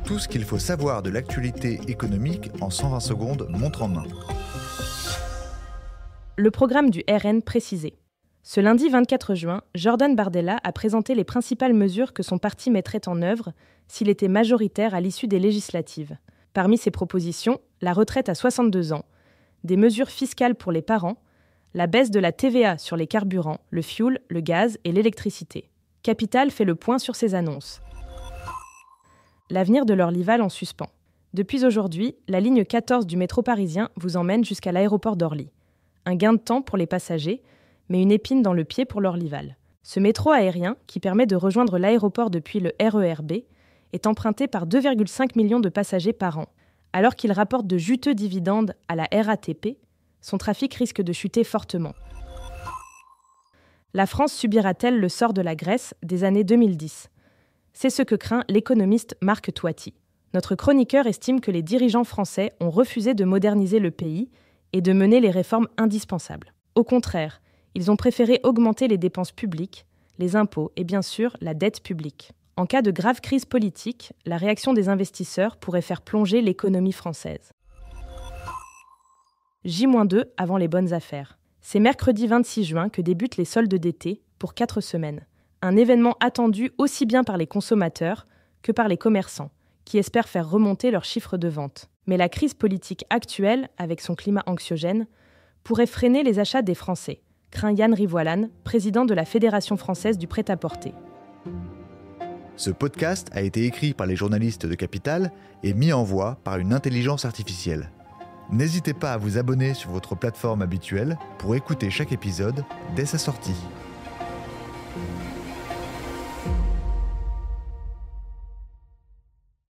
Tout ce qu'il faut savoir de l'actualité économique en 120 secondes, montre en main. Le programme du RN précisé. Ce lundi 24 juin, Jordan Bardella a présenté les principales mesures que son parti mettrait en œuvre s'il était majoritaire à l'issue des législatives. Parmi ses propositions, la retraite à 62 ans, des mesures fiscales pour les parents, la baisse de la TVA sur les carburants, le fioul, le gaz et l'électricité. Capital fait le point sur ces annonces. L'avenir de l'Orlyval en suspens. Depuis aujourd'hui, la ligne 14 du métro parisien vous emmène jusqu'à l'aéroport d'Orly. Un gain de temps pour les passagers, mais une épine dans le pied pour l'Orlyval. Ce métro aérien, qui permet de rejoindre l'aéroport depuis le RER B, est emprunté par 2,5 millions de passagers par an. Alors qu'il rapporte de juteux dividendes à la RATP, son trafic risque de chuter fortement. La France subira-t-elle le sort de la Grèce des années 2010 ? C'est ce que craint l'économiste Marc Toiti. Notre chroniqueur estime que les dirigeants français ont refusé de moderniser le pays et de mener les réformes indispensables. Au contraire, ils ont préféré augmenter les dépenses publiques, les impôts et bien sûr la dette publique. En cas de grave crise politique, la réaction des investisseurs pourrait faire plonger l'économie française. J-2 avant les bonnes affaires. C'est mercredi 26 juin que débutent les soldes d'été pour 4 semaines. Un événement attendu aussi bien par les consommateurs que par les commerçants, qui espèrent faire remonter leurs chiffres de vente. Mais la crise politique actuelle, avec son climat anxiogène, pourrait freiner les achats des Français, craint Yann Rivoilane, président de la Fédération française du prêt-à-porter. Ce podcast a été écrit par les journalistes de Capital et mis en voix par une intelligence artificielle. N'hésitez pas à vous abonner sur votre plateforme habituelle pour écouter chaque épisode dès sa sortie.